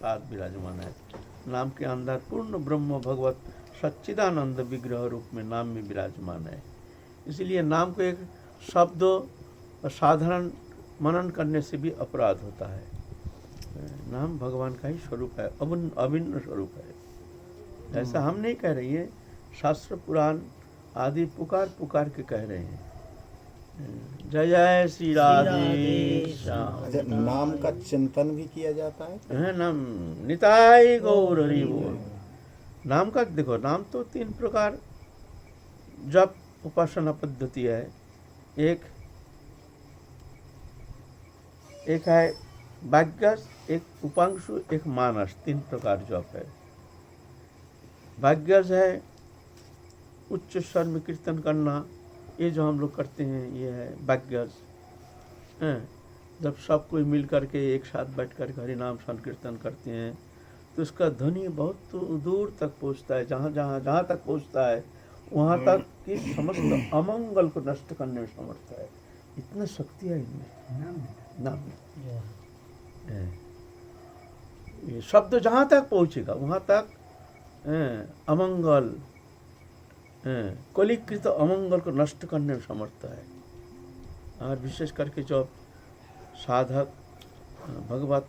साक्षात विराजमान है। नाम के अंदर पूर्ण ब्रह्म भगवत सच्चिदानंद विग्रह रूप में नाम में विराजमान है। इसलिए नाम को एक शब्द साधारण मनन करने से भी अपराध होता है। नाम भगवान का ही स्वरूप है, अभिन्न स्वरूप है। ऐसा हम नहीं कह रहे हैं, शास्त्र पुराण आदि पुकार पुकार के कह रहे हैं। जय जय श्री राधे श्याम। अच्छा, नाम का चिंतन भी किया जाता है? नाम निताई गौर हरि बोल। नाम का देखो, नाम तो 3 प्रकार जप उपासना पद्धति है। एक है वाग्यस, एक उपांशु, एक मानस, 3 प्रकार जप है। वाग्यस है उच्च स्वर में कीर्तन करना, ये जो हम लोग करते हैं ये है वाग्यस। जब सब कोई मिल करके एक साथ बैठ कर हरि नाम संकीर्तन करते हैं तो उसका ध्वनि बहुत दूर तक पहुंचता है। जहाँ तक पहुंचता है वहाँ तक कि समस्त अमंगल को नष्ट करने में समर्थ है। इतना शक्ति है इनमें, नाम में। ये शब्द जहाँ तक पहुँचेगा वहाँ तक अमंगल, कलिकृत अमंगल को नष्ट करने में समर्थ है। और विशेष करके जब साधक भगवत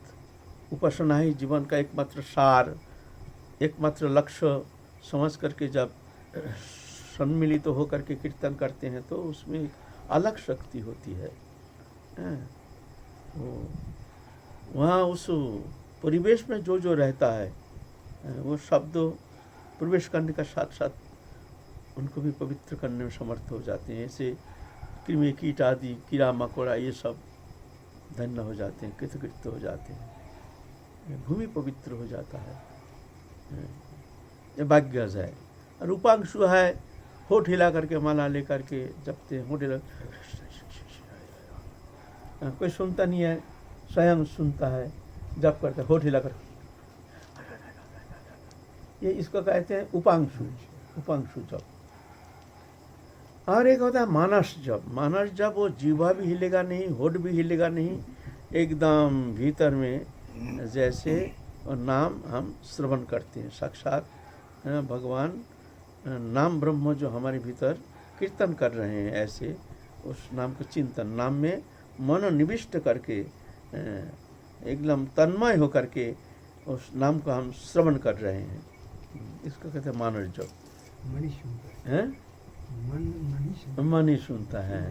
उपासना ही जीवन का एकमात्र सार, एकमात्र लक्ष्य समझ करके जब सम्मिलित तो होकर के कीर्तन करते हैं तो उसमें एक अलग शक्ति होती है। वहाँ उस परिवेश में जो रहता है वो शब्द प्रवेश करने का साथ साथ उनको भी पवित्र करने में समर्थ हो जाते हैं। ऐसे कृमि कीट आदि कीड़ा मकोड़ा ये सब धन्य हो जाते हैं, कृतकृत्य हो जाते हैं, भूमि पवित्र हो जाता है। ये वाग्यस है। और उपांशु है, होठ हिला करके माला लेकर के जपते हैं। होठ हिला, कोई सुनता नहीं है, स्वयं सुनता है, जप करता है होठ हिला कर। ये इसको कहते हैं उपांशु जप। और एक होता है मानस जप। मानस जप वो जीवा भी हिलेगा नहीं, होठ भी हिलेगा नहीं, एकदम भीतर में जैसे नाम हम श्रवण करते हैं। साक्षात भगवान नाम ब्रह्म जो हमारे भीतर कीर्तन कर रहे हैं, ऐसे उस नाम को चिंतन, नाम में मन निविष्ट करके एकदम तन्मय होकर के उस नाम को हम श्रवण कर रहे हैं। इसको कहते हैं मानस जप। मन ही सुनता है।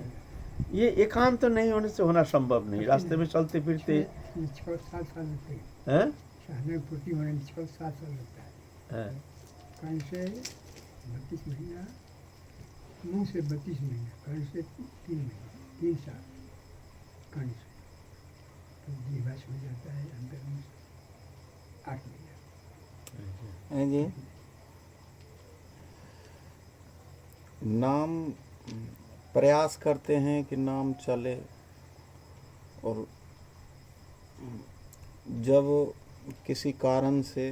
ये एकांत नहीं होने से होना संभव नहीं। रास्ते में चलते फिरते हैं, कहीं से 32 महीना, मुँह से 32 महीना, कहीं से 3 महीने, 3 साल कहीं से, तो जीवाश हो जाता है अंदर में 8 महीना। जी नाम प्रयास करते हैं कि नाम चले, और जब किसी कारण से,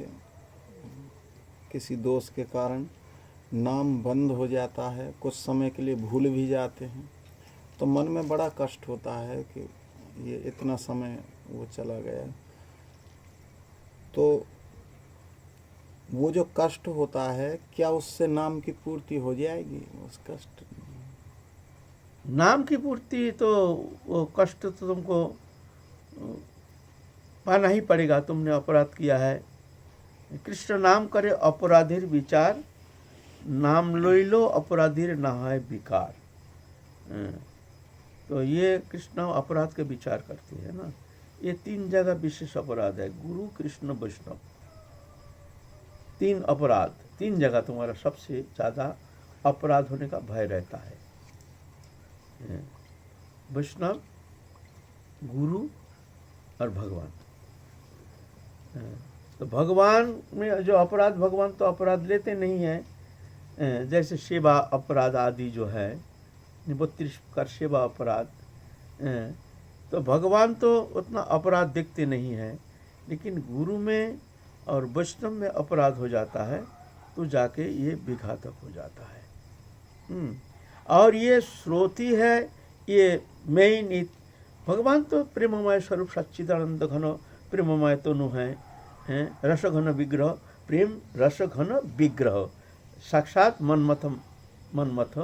किसी दोष के कारण नाम बंद हो जाता है, कुछ समय के लिए भूल भी जाते हैं, तो मन में बड़ा कष्ट होता है कि ये इतना समय वो चला गया। तो वो जो कष्ट होता है, क्या उससे नाम की पूर्ति हो जाएगी? उस कष्ट, नाम की पूर्ति तो वो कष्ट तो तुमको पाना ही पड़ेगा। तुमने अपराध किया है। कृष्ण नाम करे अपराधीर विचार, नाम लोइलो अपराधीर ना है विकार। तो ये कृष्ण अपराध के विचार करते हैं ना। ये 3 जगह विशेष अपराध है, गुरु कृष्ण वैष्णव। 3 अपराध, 3 जगह तुम्हारा सबसे ज़्यादा अपराध होने का भय रहता है। वैष्णव, गुरु और भगवान। तो भगवान में जो अपराध, भगवान तो अपराध लेते नहीं हैं। जैसे सेवा अपराध आदि जो है 32 प्रकार सेवा अपराध, तो भगवान तो उतना अपराध देखते नहीं हैं। लेकिन गुरु में और वैष्णव में अपराध हो जाता है तो जाके ये विघातक हो जाता है। और ये श्रोती है, ये मेन। भगवान तो प्रेममय स्वरूप सच्चिदानंद घन प्रेममय तनु है। रसघन विग्रह, प्रेम रसघन विग्रह, साक्षात मनमथ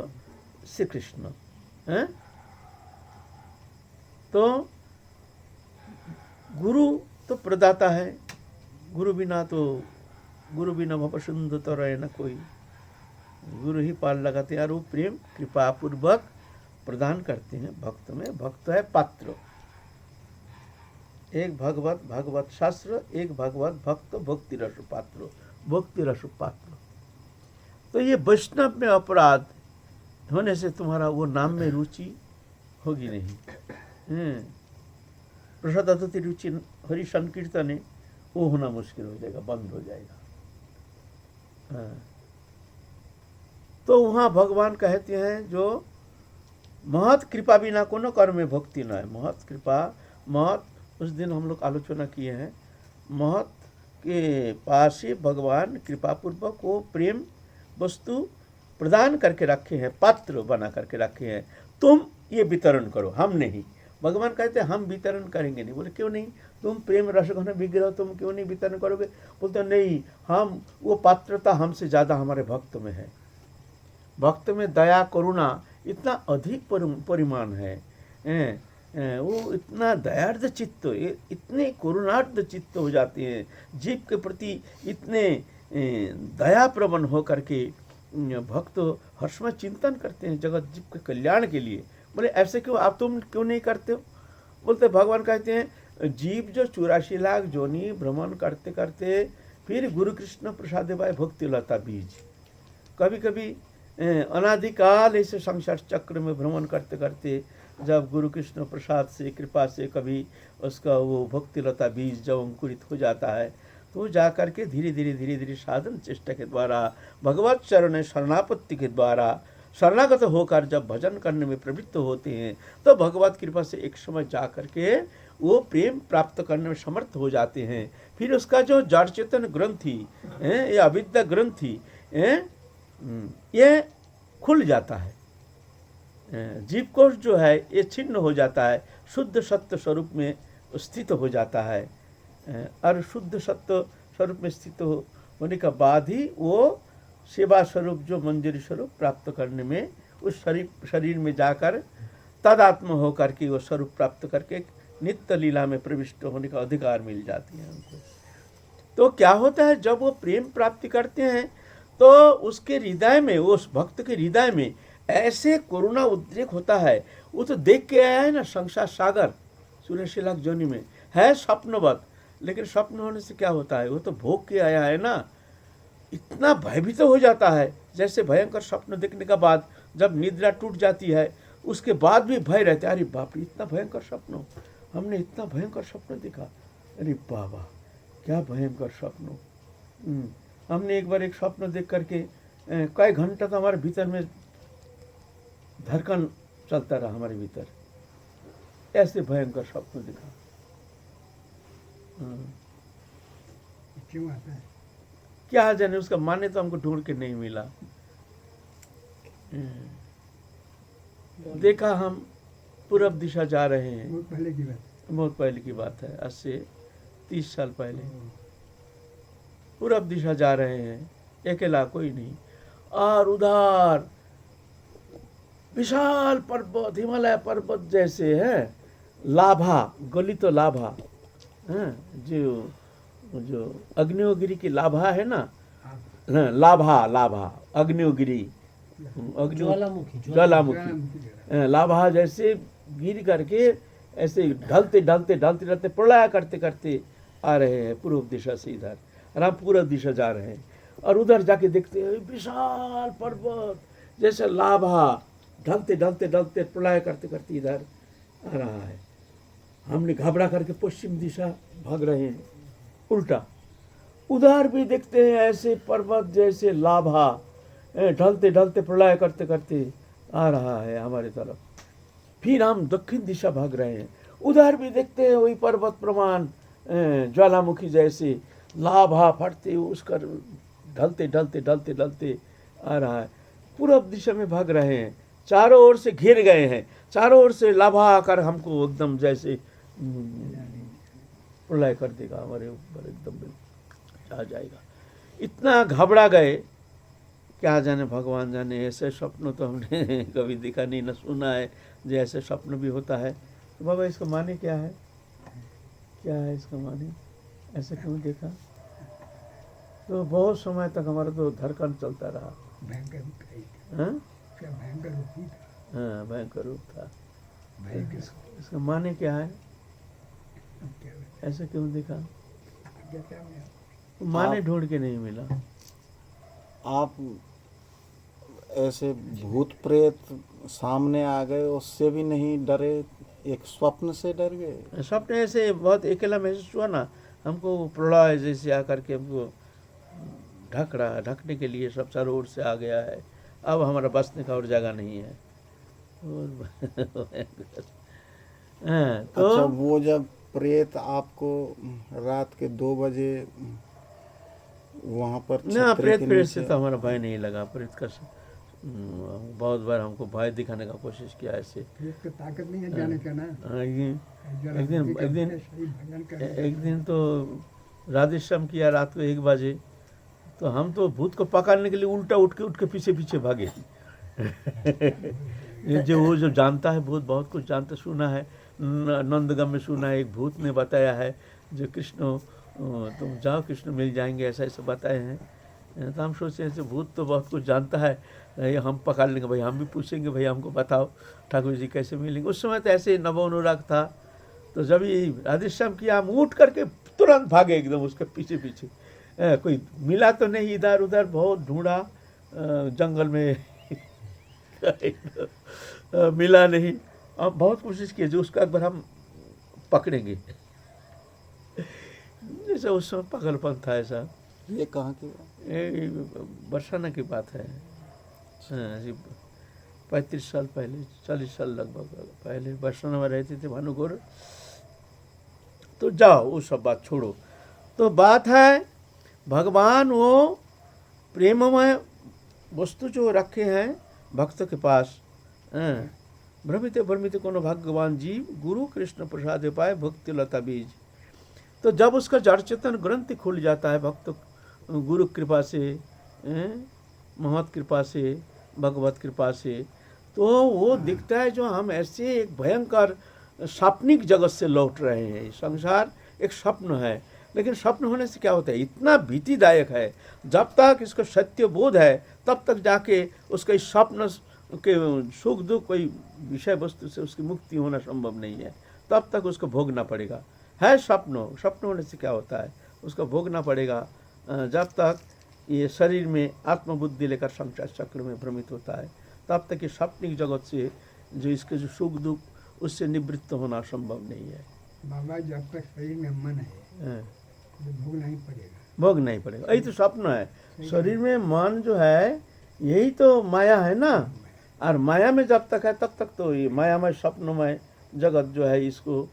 श्री कृष्ण हैं। तो गुरु तो प्रदाता है, गुरु बिना भव सुंदर तो रहे न कोई, गुरु ही पाल लगाते हैं और वो प्रेम कृपा पूर्वक प्रदान करते हैं भक्त में। भक्त है पात्र, एक भागवत शास्त्र, एक भागवत भक्त, भक्ति रस पात्र, भक्ति रस पात्र। तो ये वैष्णव में अपराध होने से तुम्हारा वो नाम में रुचि होगी नहीं। प्रसाद अतिथि रुचि हरि संकीर्तन है, वो होना मुश्किल हो जाएगा, बंद हो जाएगा। तो वहाँ भगवान कहते हैं जो महत कृपा बिना कोनो कर्म में भक्ति न है। महत कृपा, महत उस दिन हम लोग आलोचना किए हैं, महत के पास ही भगवान कृपा पूर्वक वो प्रेम वस्तु प्रदान करके रखे हैं, पात्र बना करके रखे हैं, तुम ये वितरण करो, हम नहीं। भगवान कहते हैं हम वितरण करेंगे नहीं। बोले क्यों नहीं, तुम प्रेम रसघन विग्रह तुम क्यों नहीं वितरण करोगे? बोलते नहीं, हम वो पात्रता हमसे ज़्यादा हमारे भक्त में है। भक्त में दया करुणा इतना अधिक परिमाण है, वो इतना दयार्द चित्त, इतने करुणार्द चित्त हो जाते हैं, जीव के प्रति इतने दया प्रवण हो करके भक्त हर्षमय चिंतन करते हैं जगत जीव के कल्याण के लिए। बोले ऐसे क्यों, आप तुम क्यों नहीं करते हो? बोलते भगवान कहते हैं जीव जो 84 लाख जोनी भ्रमण करते करते फिर गुरु कृष्ण प्रसाद बाय भक्ति लता बीज, कभी कभी अनादिकाल ऐसे संसार चक्र में भ्रमण करते करते जब गुरु कृष्ण प्रसाद से कृपा से कभी उसका वो भक्ति लता बीज जब अंकुरित हो जाता है तो जा करके धीरे धीरे साधन चेष्टा के द्वारा भगवत चरण शरणापत्ति के द्वारा शरणागत होकर जब भजन करने में प्रवृत्त होते हैं तो भगवत कृपा से एक समय जा करके वो प्रेम प्राप्त करने में समर्थ हो जाते हैं। फिर उसका जो जड़ चेतन ग्रंथि या अविद्या ग्रंथि ये खुल जाता है, जीव कोश जो है ये छिन्न हो जाता है, शुद्ध सत्य स्वरूप में स्थित हो जाता है। और शुद्ध सत्य स्वरूप में स्थित होने के बाद ही वो सेवा स्वरूप जो मंजरी स्वरूप प्राप्त करने में उस शरीर में जाकर तदात्म होकर के वो स्वरूप प्राप्त करके नित्य लीला में प्रविष्ट होने का अधिकार मिल जाती है उनको। तो क्या होता है जब वो प्रेम प्राप्ति करते हैं तो उसके हृदय में, उस भक्त के हृदय में ऐसे करुणा उद्रेक होता है। वो तो देख के आया है ना संसार सागर 84 लाख जोनी में है स्वप्नवत, लेकिन स्वप्न होने से क्या होता है, वो तो भोग के आया है ना। इतना भयभीत हो जाता है जैसे भयंकर स्वप्न देखने के बाद जब निद्रा टूट जाती है उसके बाद भी भय रहता है, अरे बाप रे इतना भयंकर स्वप्न, हमने इतना भयंकर स्वप्न देखा, अरे बाबा क्या भयंकर स्वप्न। हमने एक बार एक स्वप्न देख करके कई घंटा तो हमारे भीतर में धड़कन चलता रहा हमारे भीतर, ऐसे भयंकर स्वप्न देखा। क्यों आता है? क्या जाने, उसका माने तो हमको ढूंढ के नहीं मिला। देखा हम पूरब दिशा जा रहे हैं, बहुत पहले की बात, बहुत पहले की बात है, आज से 30 साल पहले। पूरब दिशा जा रहे हैं, अकेला कोई नहीं, और उधर विशाल पर्वत, हिमालय पर्वत जैसे है, लाभा, गलित तो लाभा, जो अग्नियोगिरी की लाभा है ना, लाभा अग्नियोगिरी, ज्वालामुखी लाभा जैसे गिर करके ऐसे ढलते प्रलय करते आ रहे हैं पूर्व दिशा से इधर, और हम पूर्व दिशा जा रहे हैं। और उधर जाके देखते हैं विशाल पर्वत जैसे लाभा ढलते प्रलय करते इधर आ रहा है। हमने घबरा करके पश्चिम दिशा भाग रहे हैं, उल्टा उधर भी देखते हैं ऐसे पर्वत जैसे लाभा ढलते प्रलय करते आ रहा है हमारे तरफ। फिर हम दक्षिण दिशा भाग रहे हैं, उधर भी देखते हैं वही पर्वत प्रमाण ज्वालामुखी जैसे लाभा फटते उसका ढलते आ रहा है। पूर्व दिशा में भाग रहे हैं, चारों ओर से घिर गए हैं, चारों ओर से लाभा आकर हमको एकदम जैसे प्रलय कर देगा हमारे ऊपर एकदम। आ जाएगा। इतना घबरा गए, क्या जाने भगवान जाने, ऐसे स्वप्न तो हमने कभी देखा नहीं, न सुना है जो ऐसे स्वप्न भी होता है। तो बाबा इसका माने क्या है, क्या है इसका माने, ऐसे क्यों देखा? तो बहुत समय तक हमारा तो धड़कन चलता रहा। भयंकर रूप था ये। हाँ क्या भयंकर रूप ही था। हाँ, भयंकर रूप था। भयंकर। इसका माने क्या है, अब क्या बताएं? ऐसे क्यों देखा? क्या क्या मैं माने आप- ढूंढ के नहीं मिला। आप ऐसे भूत प्रेत सामने आ गए, उससे भी नहीं डरे, एक स्वप्न से डर गए? स्वप्न ऐसे बहुत अकेला महसूस हुआ ना, हमको प्रलय जैसे आकर के हमको ढक रहा है, ढकने के लिए सब चारों ओर से आ गया है। अब हमारा बसने का और जगह नहीं है। हाँ, तो अच्छा, वो जब प्रेत आपको रात के 2 बजे वहाँ पर ना, छतरी प्रेत के प्रेत से नीचे, तो हमारा भय नहीं लगा। प्रेत का बहुत बार हमको भय दिखाने का कोशिश किया ऐसे। एक तो ताकत नहीं है जाने का ना। हाँ, जरा एक दिन- बुद्धि एक दिन- करके सही भजन कर। एक दिन तो राधेश्याम किया रात को 1 बजे, तो हम तो भूत को पकड़ने के लिए उल्टा उठ के पीछे पीछे भागे। ये जो वो जो जानता है भूत, बहुत कुछ जानता, सुना है, नंदगम में सुना है, एक भूत ने बताया है जो कृष्ण तुम जाओ कृष्ण मिल जाएंगे, ऐसा ऐसा बताए हैं। तो हम सोचे ऐसे भूत तो बहुत कुछ जानता है, ये हम पकड़ लेंगे भाई, हम भी पूछेंगे भाई हमको बताओ ठाकुर जी कैसे मिलेंगे। उस समय तो ऐसे नवो अनुराग था। तो जब ये राधेश्याम किया, हम उठ करके तुरंत भागे एकदम उसके पीछे पीछे। कोई मिला तो नहीं, इधर उधर बहुत ढूंढा जंगल में। मिला नहीं। अब बहुत कोशिश की जो उसका एक बार हम पकड़ेंगे, जैसे उस समय पागलपन था ऐसा। ये कहाँ की बात? ये बरसाना की बात है। हाँ जी, 35 साल पहले, 40 साल लगभग पहले बरसाना में रहते थे भानुगौर। तो जाओ वो सब बात छोड़ो। तो बात है भगवान वो प्रेममय वस्तु जो रखे हैं भक्तों के पास, भ्रमित भ्रमित कोनो भगवान जीव गुरु कृष्ण प्रसाद पाए भक्ति लता बीज। तो जब उसका जड़ चेतन ग्रंथि खुल जाता है भक्त गुरु कृपा से, महत कृपा से, भगवत कृपा से, तो वो दिखता है जो हम ऐसे एक भयंकर सपनिक जगत से लौट रहे हैं। संसार एक स्वप्न है, लेकिन स्वप्न होने से क्या होता है, इतना भीतिदायक है। जब तक इसको सत्य बोध है तब तक जाके उसका इस स्वप्न के सुख दुख कोई विषय वस्तु से उसकी मुक्ति होना संभव नहीं है। तब तक उसको भोगना पड़ेगा। है स्वप्न, स्वप्न होने से क्या होता है, उसको भोगना पड़ेगा जब तक ये शरीर में आत्मबुद्धि लेकर संसार चक्र में भ्रमित होता है। तब तक ये स्वप्निक जगत से जो इसके जो सुख दुख उससे निवृत्त होना संभव नहीं है। बाबा जब तक शरीर में मन है तो भोगना ही पड़ेगा। भोगना ही पड़ेगा, यही तो स्वप्न है। शरीर में मन जो है यही तो माया है ना, और माया में जब तक है तब तक तो ये मायामय स्वप्नमय जगत जो है इसको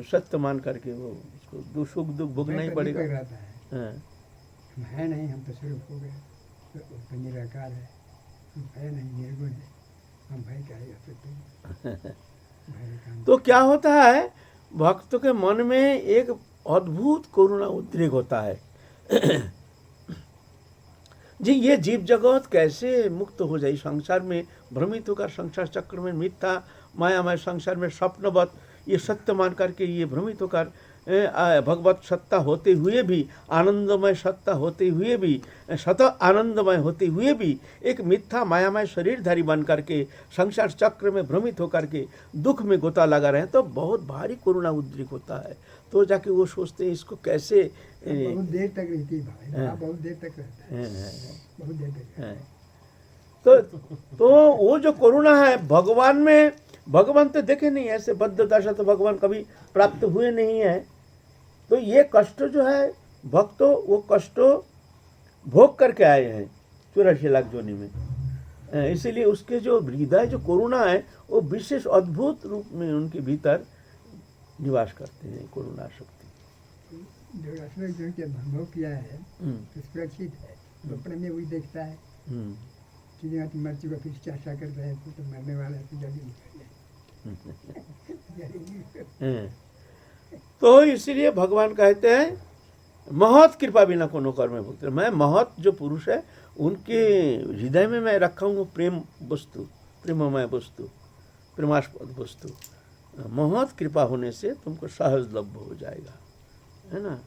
सत्य मान करके वो उसको सुख दुख भोगना ही पड़ेगा। रहता है। हाँ। हम है नहीं, हम तो स्वरूप हो गए, तो निराकार है, हम है नहीं, निर्गुण है, हम भय क्या है सकते। तो क्या होता है, भक्तों के मन में एक अद्भुत करुणा उद्रेक होता है। जी ये जीव जगत कैसे मुक्त हो जाए, संसार में भ्रमित होकर संसार चक्र में मिथ्या मायामय संसार में स्वप्नवत ये सत्य मान करके ये भ्रमित होकर भगवत सत्ता होते हुए भी, आनंदमय सत्ता होते हुए भी, सत आनंदमय होते हुए भी एक मिथ्या मायामय शरीरधारी बन करके संसार चक्र में भ्रमित होकर के दुख में गोता लगा रहे हैं, तो बहुत भारी करुणा उद्रेक होता है। तो जाके वो सोचते हैं इसको कैसे बहुत देर तक रहती है भाई, बहुत देर तक रहता है, बहुत देर तक रहता है। तो वो जो करुणा है भगवान में, भगवान तो देखे नहीं ऐसे बद्ध दशा तो भगवान कभी प्राप्त हुए नहीं है। तो ये कष्ट जो है भक्तों वो कष्ट भोग करके आए हैं 84 लाख जोनी में। इसीलिए उसके जो हृदय जो करुणा है वो विशेष अद्भुत रूप में उनके भीतर निवास करते हैं करुणा शक्ति। जो असली जो के अनुभव किया है तो सुरक्षित है, तो अपने में वही देखता है कि यहाँ तो मृत्यु को फिर चाशा करता है, तो मरने वाला है तो जल्दी निकल जाए। तो इसीलिए भगवान कहते हैं महत कृपा बिना कोनो कर्म भुगते। मैं महत जो पुरुष है उनके हृदय में मैं रखा हूँ प्रेम वस्तु, प्रेममय वस्तु, प्रेमास्पद वस्तु। महत कृपा होने से तुमको सहजलभ्य हो जाएगा, है ना।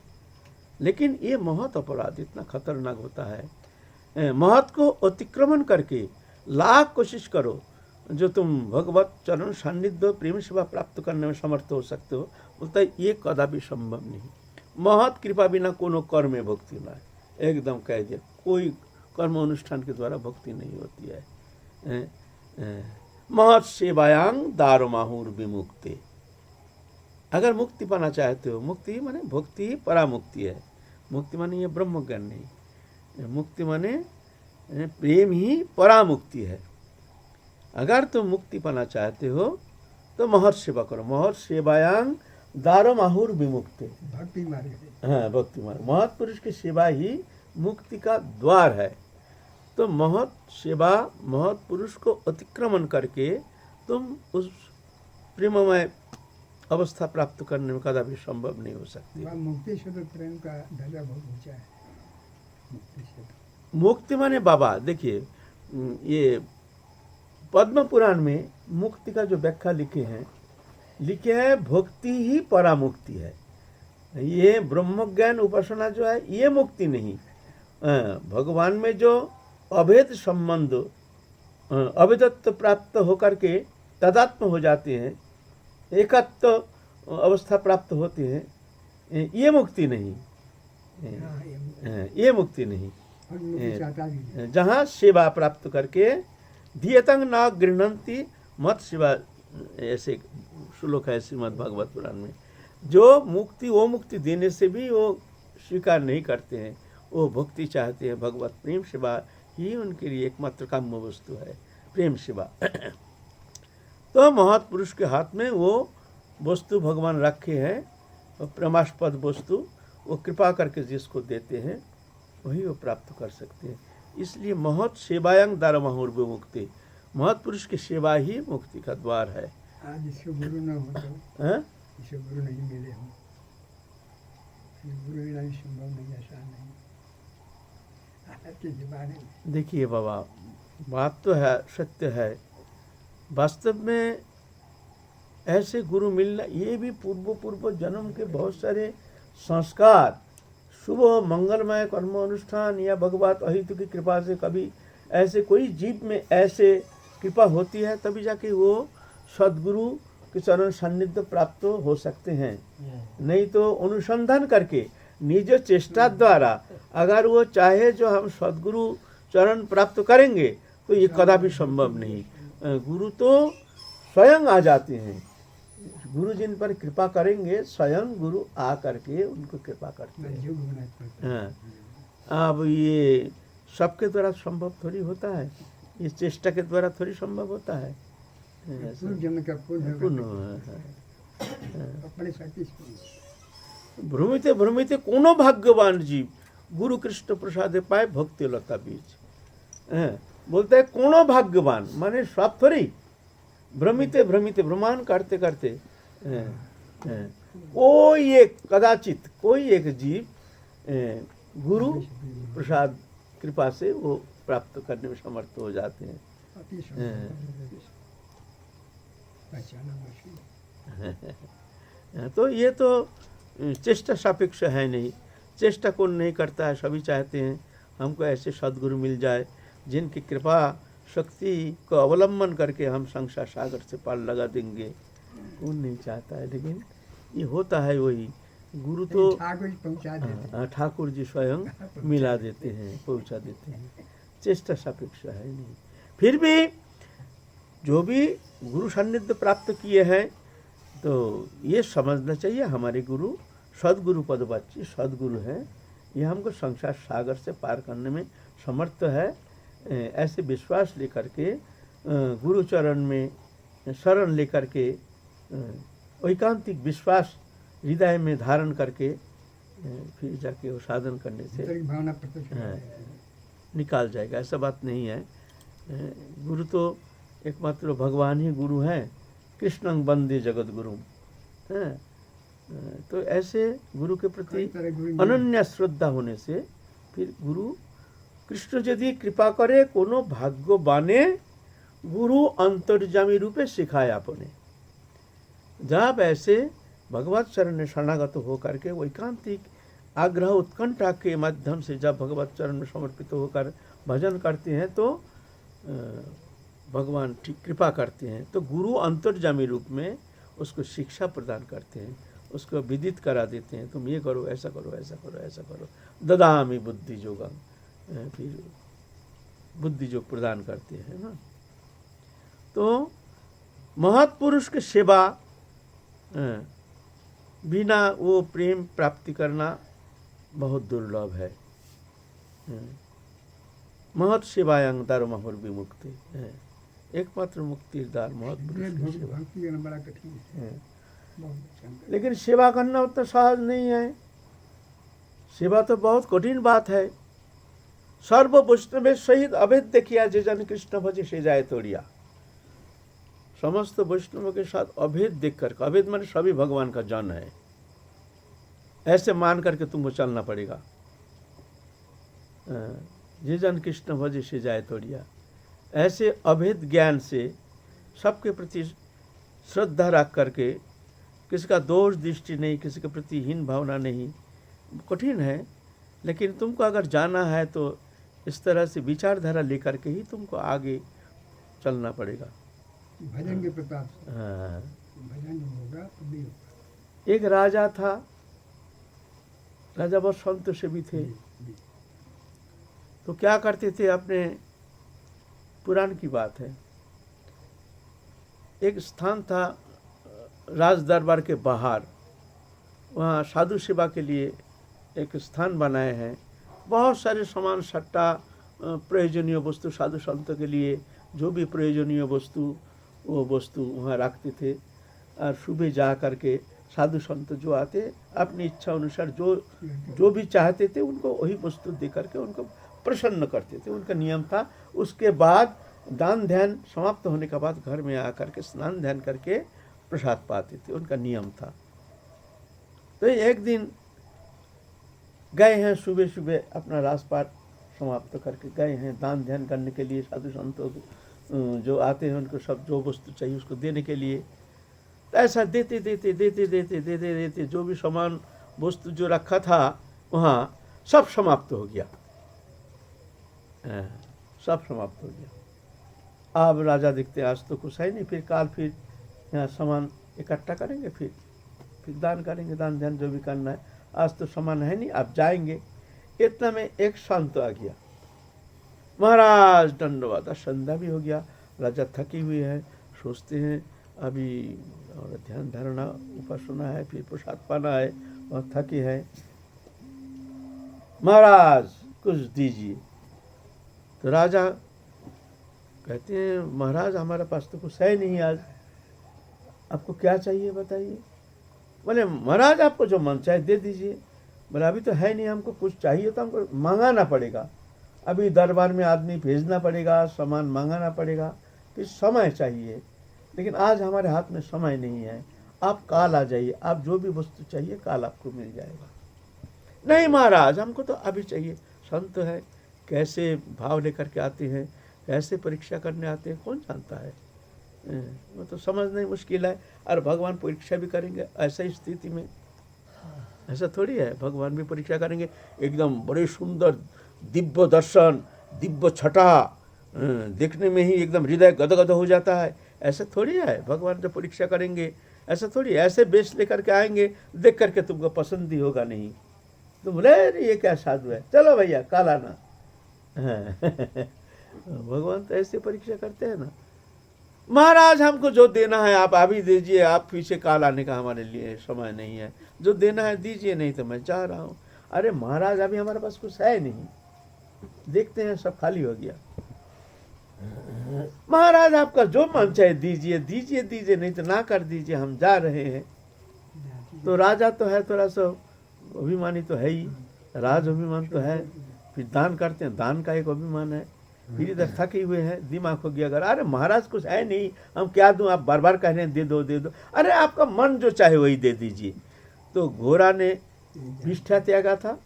लेकिन ये महत अपराध इतना खतरनाक होता है, महत को अतिक्रमण करके लाख कोशिश करो जो तुम भगवत चरण सान्निध्य प्रेम सेवा प्राप्त करने में समर्थ हो सकते हो, बोलता है ये कदापि संभव नहीं। महत कृपा बिना कोनो कर्म भक्ति ना है, एकदम कह दिया, कोई कर्म अनुष्ठान के द्वारा भक्ति नहीं होती है। महत सेवायांग दारुमाहुर विमुक्ति। अगर मुक्ति पाना चाहते हो, मुक्ति माने भक्ति ही परामुक्ति है। मुक्ति माने ये ब्रह्म ज्ञान नहीं, मुक्ति माने प्रेम ही परामुक्ति है। अगर तुम मुक्ति पाना चाहते हो तो महत सेवा करो। महत सेवायांग दारुमाहुर विमुक्ति, भक्ति मार्ग। हाँ, भक्ति मार्ग। महत पुरुष की सेवा ही मुक्ति का द्वार है। तो महत सेवा, महत पुरुष को अतिक्रमण करके तुम उस प्रेममय अवस्था प्राप्त करने में कदापि संभव नहीं हो सकती। मुक्ति से तो प्रेम का दर्जा बहुत ऊंचा है। मुक्ति से मुक्ति माने बाबा देखिए, ये पद्म पुराण में मुक्ति का जो व्याख्या लिखे हैं भक्ति ही परामुक्ति है। ये ब्रह्म ज्ञान उपासना जो है ये मुक्ति नहीं। भगवान में जो अभेद संबंध, अभेदत्व प्राप्त होकर के तदात्म हो जाते हैं, एकत्व अवस्था प्राप्त होती है, ये मुक्ति नहीं, ये मुक्ति नहीं। और मुक्ति चाहता भी नहीं। जहाँ सेवा प्राप्त करके धियतंग न गृह्णन्ति मत सेवा, ऐसे श्लोक है श्रीमद् भागवत पुराण में। जो मुक्ति, वो मुक्ति देने से भी वो स्वीकार नहीं करते हैं, वो भक्ति चाहते हैं। भगवत प्रेम सेवा ही उनके लिए एकमात्र काम्य वस्तु है, प्रेम सेवा। तो महत पुरुष के हाथ में वो वस्तु भगवान रखे हैं, प्रेमास्पद वस्तु, वो कृपा करके जिसको देते हैं वही वो प्राप्त कर सकते हैं। इसलिए महत सेवायांग दारुमाहुर विमुक्ति, महत पुरुष की सेवा ही मुक्ति का द्वार है। आज इसको गुरु न हो तो, हाँ? इसको गुरु नहीं मिले हो, गुरु बिना भी संभव नहीं, ऐसा नहीं। के बारे में देखिए बाबा, बात तो है, सत्य है। वास्तव में ऐसे गुरु मिलना, ये भी पूर्व जन्म के बहुत सारे संस्कार, शुभ मंगलमय कर्म अनुष्ठान या भगवत अहितु की कृपा से कभी ऐसे कोई जीव में ऐसे कृपा होती है, तभी जाके वो सद्गुरु के चरण सान्निध्य प्राप्त हो सकते हैं। नहीं तो अनुसंधान करके निज चेष्टा द्वारा अगर वो चाहे जो हम सद्गुरु चरण प्राप्त करेंगे तो ये कदापि संभव नहीं। गुरु तो स्वयं आ जाते हैं, गुरु जिन पर कृपा करेंगे स्वयं गुरु आ करके उनको कृपा करते हैं। हाँ, अब ये सबके द्वारा संभव थोड़ी होता है, ये चेष्टा के द्वारा थोड़ी संभव होता है। जन्म का भ्रमिते भ्रमिते कोनो भाग्यवान जीव गुरु कृष्ण प्रसादे पाए भक्ति लता बीज। बोलते हैं कोनो भाग्यवान, माने सब थोड़ी, भ्रमिते भ्रमिते भ्रमान करते करते कोई एक, कदाचित कोई एक जीव गुरु प्रसाद कृपा से वो प्राप्त करने में समर्थ हो जाते हैं। तो ये तो चेष्टा सापेक्ष है नहीं, चेष्टा कौन नहीं करता है, सभी चाहते हैं हमको ऐसे सद्गुरु मिल जाए जिनकी कृपा शक्ति को अवलंबन करके हम संसार सागर से पार लगा देंगे। कौन नहीं चाहता है, लेकिन ये होता है वही। गुरु तो ठाकुर जी स्वयं मिला देते हैं, पहुंचा देते हैं, चेष्टा सापेक्ष है नहीं। फिर भी जो भी गुरु सान्निध्य प्राप्त किए हैं तो ये समझना चाहिए हमारे गुरु सद्गुरु पदवाची सद्गुरु हैं, ये हमको संसार सागर से पार करने में समर्थ है। ऐसे विश्वास लेकर के गुरु चरण में शरण लेकर के एकांतिक विश्वास हृदय में धारण करके फिर जाके वो साधन करने से निकाल जाएगा। ऐसा बात नहीं है। गुरु तो एकमात्र भगवान ही गुरु हैं। कृष्णं वंदे जगत गुरु हैं। तो ऐसे गुरु के प्रति कई तरह गुरु अनन्य श्रद्धा होने से फिर गुरु कृष्ण यदि कृपा करे कोनो भाग्यवाने गुरु अंतर्जामी रूपे सिखाए अपने। जब ऐसे भगवत शरण में शरणागत होकर के वैकांतिक आग्रह उत्कंठा के माध्यम से जब भगवत चरण में समर्पित होकर भजन करते हैं तो भगवान ठीक कृपा करते हैं। तो गुरु अंतर्जामी रूप में उसको शिक्षा प्रदान करते हैं, उसको विदित करा देते हैं, तुम ये करो, ऐसा करो, ऐसा करो, ऐसा करो। ददामि बुद्धि योगम, फिर बुद्धि योग प्रदान करते हैं ना। तो महत्पुरुष की सेवा बिना वो प्रेम प्राप्ति करना बहुत दुर्लभ है। महत सेवायं दारुमहुर विमुक्ति, एकमात्र मुक्ति द्वार महत्पुरुष की सेवा। भक्ति करना बड़ा कठिन है, बहुत अच्छा। लेकिन सेवा करना उतना सहज नहीं है। सेवा तो बहुत कठिन बात है। सर्व वैष्णव सहित अभेद्य किया जे जन कृष्ण भजे से जाए तोड़िया। समस्त वैष्णवों के साथ अभेद देख कर, अभेद माने सभी भगवान का जन है, ऐसे मान करके तुमको चलना पड़ेगा। जे जन कृष्ण भजे से जाए तोड़िया, ऐसे अभेद ज्ञान से सबके प्रति श्रद्धा रख करके, किसी का दोष दृष्टि नहीं, किसी के प्रति हीन भावना नहीं। कठिन है, लेकिन तुमको अगर जाना है तो इस तरह से विचारधारा लेकर के ही तुमको आगे चलना पड़ेगा। भजन के प्रताप से। हाँ। भजन होगा तो भी होगा। एक राजा था, राजा बहुत संत से भी थे। तो क्या करते थे, अपने पुराण की बात है, एक स्थान था राज दरबार के बाहर, वहाँ साधु सेवा के लिए एक स्थान बनाए हैं। बहुत सारे सामान सट्टा प्रयोजनीय वस्तु साधु संतों के लिए जो भी प्रयोजनीय वस्तु वो वस्तु वहाँ रखते थे। और सुबह जा करके साधु संत जो आते अपनी इच्छा अनुसार जो भी चाहते थे उनको वही वस्तु दे करके उनको प्रसन्न करते थे, उनका नियम था। उसके बाद दान ध्यान समाप्त होने के बाद घर में आकर के स्नान ध्यान करके प्रसाद पाते थे, उनका नियम था। तो एक दिन गए हैं, सुबह सुबह अपना राजपाट समाप्त करके गए हैं दान ध्यान करने के लिए, साधु संतों जो आते हैं उनको सब जो वस्तु चाहिए उसको देने के लिए। तो ऐसा देते देते देते देते देते देते जो भी सामान वस्तु जो रखा था वहाँ सब समाप्त हो गया, सब समाप्त हो गया। अब राजा देखते आज तो कुछ है नहीं, फिर काल फिर यहाँ सामान इकट्ठा करेंगे, फिर दान करेंगे, दान ध्यान जो भी करना है। आज तो सामान है नहीं, अब जाएंगे। इतना में एक संत आ गया, महाराज दंडवत। संध्या भी हो गया, राजा थकी हुई है, सोचते हैं अभी और ध्यान धारणा उपासना है, फिर प्रसाद पाना है और थकी है। महाराज कुछ दीजिए। तो राजा कहते हैं महाराज हमारे पास तो कुछ है नहीं, आज आपको क्या चाहिए बताइए। बोले महाराज आपको जो मन चाहे दे दीजिए। बोले अभी तो है नहीं, हमको कुछ चाहिए तो हमको मंगाना पड़ेगा, अभी दरबार में आदमी भेजना पड़ेगा, सामान मंगाना पड़ेगा, फिर समय चाहिए, लेकिन आज हमारे हाथ में समय नहीं है, आप काल आ जाइए, आप जो भी वस्तु चाहिए काल आपको मिल जाएगा। नहीं महाराज हमको तो अभी चाहिए। संत है, कैसे भाव लेकर के आते हैं, कैसे परीक्षा करने आते हैं, कौन जानता है, वो तो समझना ही मुश्किल है। और भगवान परीक्षा भी करेंगे ऐसा ही स्थिति में, ऐसा थोड़ी है, भगवान भी परीक्षा करेंगे। एकदम बड़े सुंदर दिव्य दर्शन, दिव्य छटा देखने में ही एकदम हृदय गदगद हो जाता है, ऐसा थोड़ी है। भगवान जो परीक्षा करेंगे ऐसा थोड़ी, ऐसे बेच लेकर के आएंगे, देख करके तुमको पसंद ही होगा नहीं, तुम बोले ये क्या साधु है, चलो भैया काल आना। भगवान तो ऐसे परीक्षा करते हैं ना। महाराज हमको जो देना है आप अभी दीजिए, आप पीछे काल आने का हमारे लिए समय नहीं है, जो देना है दीजिए, नहीं तो मैं जा रहा हूँ। अरे महाराज अभी हमारे पास कुछ है नहीं, देखते हैं सब खाली हो गया। महाराज आपका जो मन चाहे दीजिए दीजिए दीजिए, नहीं तो ना कर दीजिए, हम जा रहे हैं। तो राजा तो है थोड़ा सा अभिमानी तो है ही, राज अभिमान तो है, फिर दान करते हैं, दान का एक अभिमान है। फिर इधर थके हुए हैं, दिमाग हो गया अगर अरे महाराज कुछ है नहीं, हम क्या दूं, आप बार बार कह रहे हैं दे दो दे दो। अरे आपका मन जो चाहे वही दे दीजिए। तो घोड़ा ने विष्ठा त्यागा था,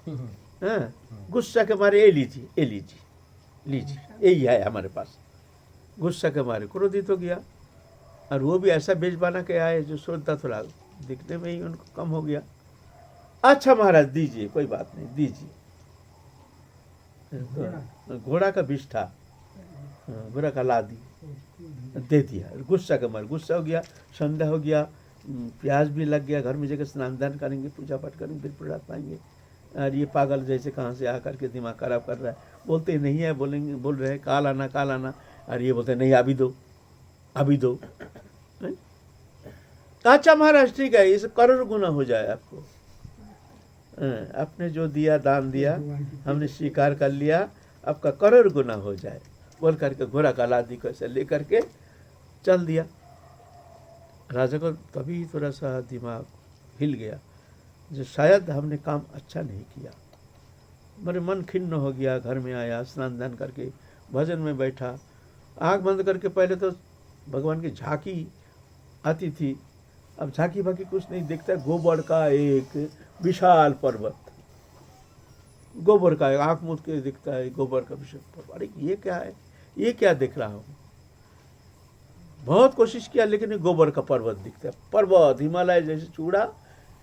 हाँ, गुस्सा के मारे ये लीजिए यही है हमारे पास, गुस्सा के मारे क्रोधित हो गया। और वो भी ऐसा बेच बना के आए जो सोचता थोड़ा दिखने में ही उनको कम हो गया। अच्छा महाराज दीजिए, कोई बात नहीं दीजिए। तो घोड़ा का विष्ठा, घोड़ा का लादी दे दिया। गुस्सा के मारे, गुस्सा हो गया, संध्या हो गया, प्यास भी लग गया, घर में जगह स्नान दान करेंगे, पूजा पाठ करेंगे, फिर प्रसाद पाएंगे। और ये पागल जैसे कहाँ से आकर के दिमाग खराब कर रहा है, बोलते नहीं है, बोल रहे हैं काल आना, और ये बोलते नहीं अभी दो। अच्छा महाराज ठीक है, इसे करोड़ गुना हो जाए आपको, आपने जो दिया दान दिया हमने स्वीकार कर लिया, आपका करोड़ गुना हो जाए, बोल करके घोड़ा का लादी को ऐसे लेकर के चल दिया। राजा को तभी थोड़ा सा दिमाग हिल गया, जो शायद हमने काम अच्छा नहीं किया। मेरे मन खिन्न हो गया, घर में आया, स्नान दान करके भजन में बैठा, आँख बंद करके पहले तो भगवान की झांकी आती थी, अब झांकी बाकी कुछ नहीं दिखता, गोबर का एक विशाल पर्वत, गोबर का आँख मूंद के दिखता है, गोबर का विशाल पर्वत। अरे ये क्या है, ये क्या देख रहा हूँ? बहुत कोशिश किया लेकिन गोबर का पर्वत दिखता है, पर्वत हिमालय जैसे चूड़ा,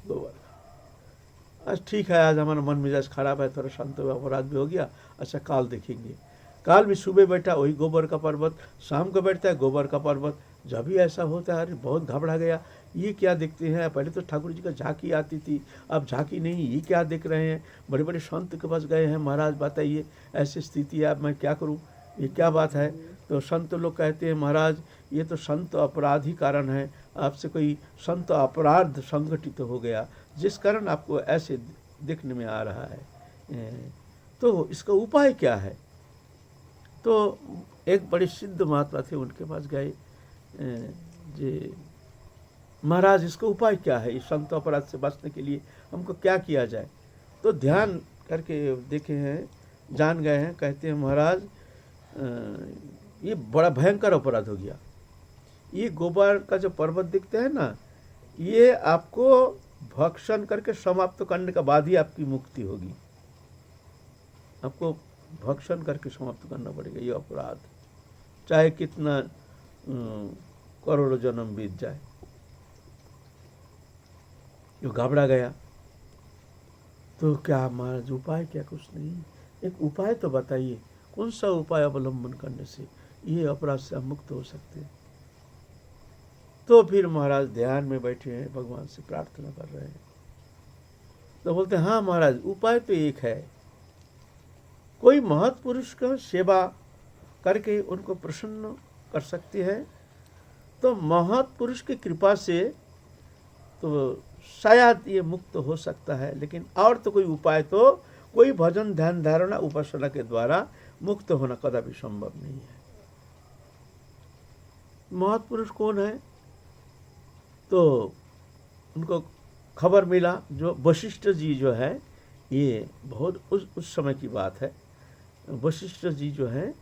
गोबर का। आज ठीक है, आज हमारा मन मिजाज खराब है, थोड़ा शांत हुआ, अपराध भी हो गया, अच्छा काल देखेंगे। काल भी सुबह बैठा वही गोबर का पर्वत, शाम को बैठता है गोबर का पर्वत। जब भी ऐसा होता है, अरे बहुत घबरा गया, ये क्या देखते हैं? पहले तो ठाकुर जी का झांकी आती थी, अब झांकी नहीं, ये क्या देख रहे हैं? बड़े बड़े संत के पास गए हैं, महाराज बताइए ऐसी स्थिति है, अब मैं क्या करूं, ये क्या बात है? तो संत लोग कहते हैं महाराज ये तो संत अपराधी कारण है, आपसे कोई संत अपराध संगठित हो गया जिस कारण आपको ऐसे दिखने में आ रहा है, तो इसका उपाय क्या है? तो एक बड़े सिद्ध महात्मा थे, उनके पास गए, जी महाराज इसका उपाय क्या है, इस संत अपराध से बचने के लिए हमको क्या किया जाए? तो ध्यान करके देखे हैं, जान गए हैं, कहते हैं महाराज ये बड़ा भयंकर अपराध हो गया। ये गोबर का जो पर्वत दिखते हैं ना, ये आपको भक्षण करके समाप्त करने के बाद ही आपकी मुक्ति होगी, आपको भक्षण करके समाप्त करना पड़ेगा ये अपराध, चाहे कितना करोड़ों जन्म बीत जाए। जो घबरा गया, तो क्या महाराज उपाय क्या? कुछ नहीं, एक उपाय तो बताइए, कौन सा उपाय अवलंबन करने से ये अपराध से हम मुक्त हो सकते हैं? तो फिर महाराज ध्यान में बैठे हैं, भगवान से प्रार्थना कर रहे हैं। तो बोलते हैं हाँ महाराज उपाय तो एक है, कोई महत् पुरुष का सेवा करके उनको प्रसन्न कर सकते हैं, तो महत् पुरुष की कृपा से तो शायद ये मुक्त हो सकता है, लेकिन और तो कोई उपाय, तो कोई भजन ध्यान धारणा उपासना के द्वारा मुक्त होना कदापि संभव नहीं है। महत् पुरुष कौन है? तो उनको खबर मिला, जो वशिष्ठ जी जो है, ये बहुत उस समय की बात है, वशिष्ठ जी जो है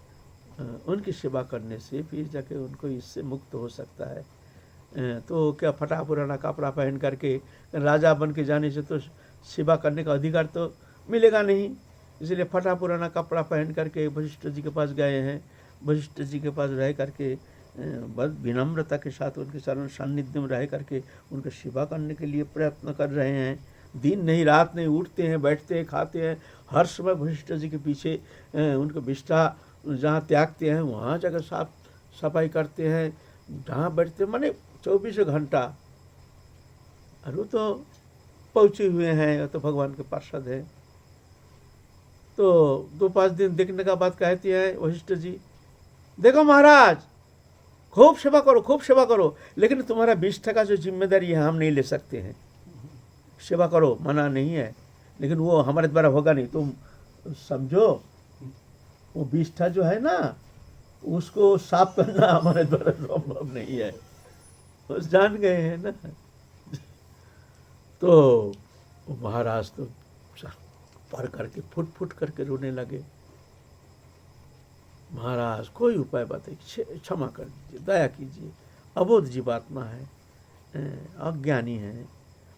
उनकी सेवा करने से फिर जाके उनको इससे मुक्त हो सकता है। तो क्या फटा पुराना कपड़ा पहन करके राजा बन के जाने से तो सेवा करने का अधिकार तो मिलेगा नहीं, इसलिए फटा पुराना कपड़ा पहन करके वशिष्ठ जी के पास गए हैं। वशिष्ठ जी के पास रह करके बस विनम्रता के साथ उनके चरण सान्निध्य में रह करके उनकी सेवा करने के लिए प्रयत्न कर रहे हैं। दिन नहीं रात नहीं, उठते हैं, बैठते हैं, खाते हैं, हर समय वशिष्ठ जी के पीछे उनका विष्ठा जहाँ त्यागते हैं वहाँ जगह साफ सफाई करते हैं, जहाँ बैठते हैं, माने 24 घंटा। और वो तो पहुँचे हुए हैं, तो भगवान के पार्षद हैं। तो 2-5 दिन देखने का बाद कहती है वशिष्ठ जी, देखो महाराज खूब सेवा करो, खूब सेवा करो, लेकिन तुम्हारा विष्ठा का जो जिम्मेदारी है हम नहीं ले सकते हैं। सेवा करो, मना नहीं है, लेकिन वो हमारे द्वारा होगा नहीं। तुम समझो, वो विष्ठा जो है ना, उसको साफ करना हमारे द्वारा संभव नहीं है। बस जान गए हैं ना। तो महाराज तो पर करके फुट फुट करके रोने लगे। महाराज कोई उपाय बताइए, क्षमा कर दीजिए, दया कीजिए, अबोध जीवात्मा है, अज्ञानी है,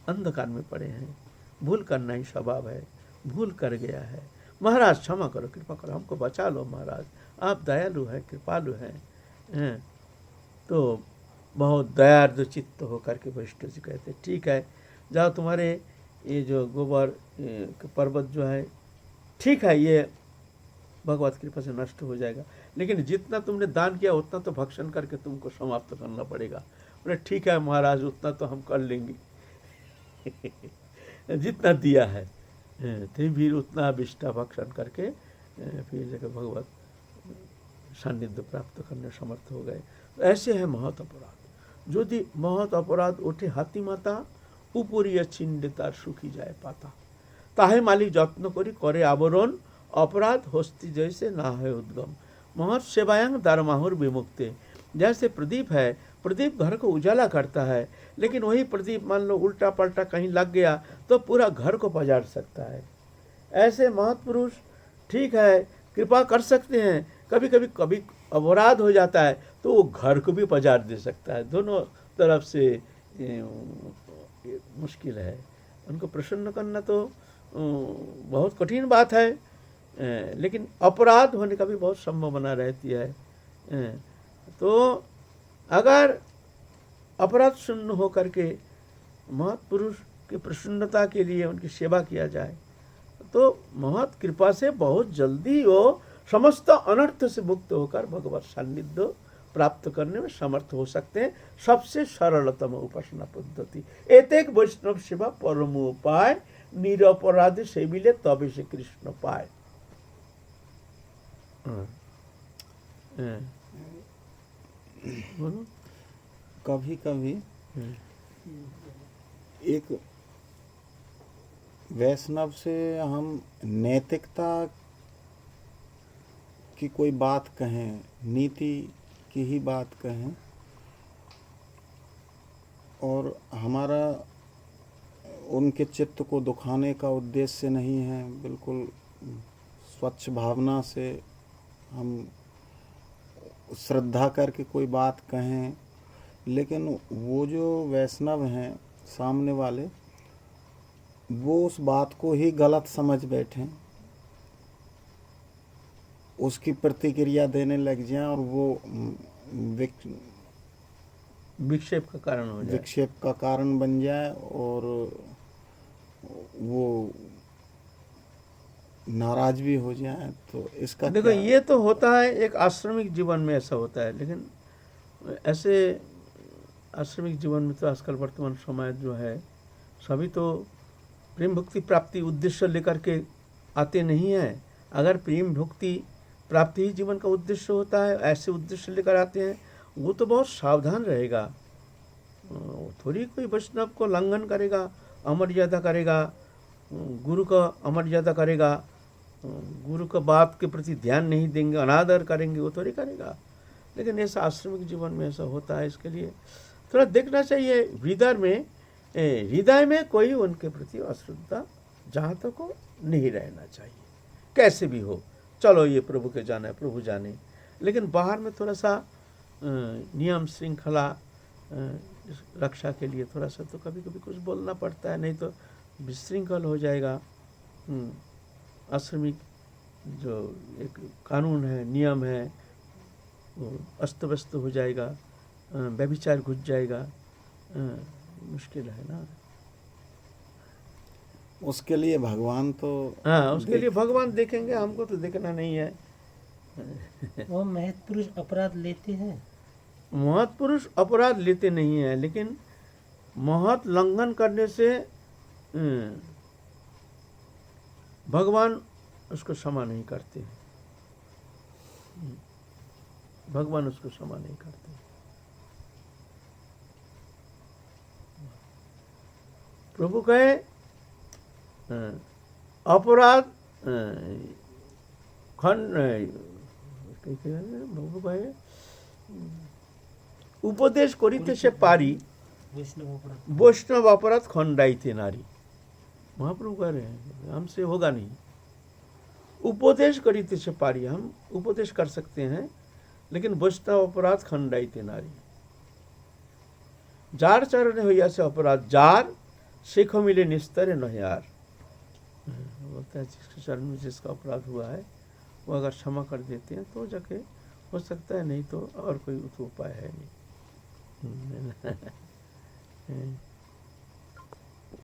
अंधकार में पड़े हैं, भूल करना ही स्वभाव है, भूल कर गया है, महाराज क्षमा करो, कृपा करो, हमको बचा लो महाराज, आप दयालु हैं, कृपालु हैं। तो बहुत दयार्द चित्त होकर के वशिष्ठ जी कहते ठीक है, जाओ तुम्हारे ये जो गोबर पर्वत जो है ठीक है, ये भगवत कृपा से नष्ट हो जाएगा, लेकिन जितना तुमने दान किया उतना तो भक्षण करके तुमको समाप्त करना पड़ेगा। बोले ठीक है महाराज, उतना तो हम कर लेंगे जितना दिया है, तो फिर उतना विष्ठा भक्षण करके फिर जगह भगवत सान्निध्य प्राप्त करने समर्थ हो गए। तो ऐसे है महत अपराध। यदि महत अपराध उठे हाथी माता, উপরিয়া ছিন্ডে তার সুখী যায় পাতা, তাহে মালিক যত্ন করি করে আবরণ, अपराध हस्ती जैसे ना है उद्गम। महत सेवायंग दारमाहुर विमुक्ते, जैसे प्रदीप है, प्रदीप घर को उजाला करता है, लेकिन वही प्रदीप मान लो उल्टा पलटा कहीं लग गया तो पूरा घर को पजाड़ सकता है। ऐसे महत पुरुष ठीक है कृपा कर सकते हैं, कभी कभी कभी अपराध हो जाता है तो वो घर को भी पजाड़ दे सकता है। दोनों तरफ से मुश्किल है, उनको प्रसन्न करना तो बहुत कठिन बात है, लेकिन अपराध होने का भी बहुत संभावना रहती है। तो अगर अपराध शून्य होकर के महत पुरुष की प्रसन्नता के लिए उनकी सेवा किया जाए तो महत कृपा से बहुत जल्दी वो समस्त अनर्थ से मुक्त होकर भगवत सान्निध्य प्राप्त करने में समर्थ हो सकते हैं। सबसे सरलतम उपासना पद्धति एतेक वैष्णव सेवा परम उपाय, निरपराध से मिले तबे से कृष्ण पाए। कभी कभी एक वैष्णव से हम नैतिकता की कोई बात कहें, नीति की ही बात कहें, और हमारा उनके चित्त को दुखाने का उद्देश्य नहीं है, बिल्कुल स्वच्छ भावना से हम श्रद्धा करके कोई बात कहें, लेकिन वो जो वैष्णव हैं सामने वाले वो उस बात को ही गलत समझ बैठें, उसकी प्रतिक्रिया देने लग जाएं और वो विक्षेप का कारण हो जाए, विक्षेप का कारण बन जाए और वो नाराज भी हो जाए। तो इसका देखो ये तो होता है एक आश्रमिक जीवन में ऐसा होता है, लेकिन ऐसे आश्रमिक जीवन में तो आजकल वर्तमान समाज जो है सभी तो प्रेम भक्ति प्राप्ति उद्देश्य लेकर के आते नहीं है। अगर प्रेम भक्ति प्राप्ति ही जीवन का उद्देश्य होता है, ऐसे उद्देश्य लेकर आते हैं, वो तो बहुत सावधान रहेगा। थोड़ी कोई वैष्णव को लंघन करेगा, अमर्यादा करेगा, गुरु का अमर्यादा करेगा, गुरु का बात के प्रति ध्यान नहीं देंगे, अनादर करेंगे, वो थोड़ी करेगा। लेकिन ऐसा आश्रमिक जीवन में ऐसा होता है, इसके लिए थोड़ा देखना चाहिए हृदय में कोई उनके प्रति अश्रद्धा जहाँ तक हो नहीं रहना चाहिए, कैसे भी हो। चलो ये प्रभु के जाने, प्रभु जाने, लेकिन बाहर में थोड़ा सा नियम श्रृंखला रक्षा के लिए थोड़ा सा तो कभी कभी कुछ बोलना पड़ता है, नहीं तो विशृंखल हो जाएगा। आश्रमिक जो एक कानून है, नियम है, वो अस्त व्यस्त हो जाएगा, व्यभिचार घुस जाएगा, मुश्किल है ना। उसके लिए भगवान तो उसके लिए भगवान देखेंगे, हमको तो देखना नहीं है। वो महत पुरुष अपराध लेते हैं, महत पुरुष अपराध लेते नहीं हैं, लेकिन महत लंघन करने से भगवान उसको क्षमा नहीं करते, भगवान उसको क्षमा नहीं करते। प्रभु कहे अपराध खंड, प्रभु कहे उपदेश करिते से पारी, वैष्णव अपराध खंडाइते नारी। महाप्रभु कह रहे हैं हमसे होगा नहीं। उपदेश करिते से पारी, हम उपदेश कर सकते हैं, लेकिन वैष्णव अपराध खंडाइते नारी। जार चरण हुआ से अपराध, जार सीखो मिले निस्तर न यार। बोलता है जिसके चरण में जिसका अपराध हुआ है वो अगर क्षमा कर देते हैं तो जाके हो सकता है, नहीं तो और कोई तो उपाय है नहीं।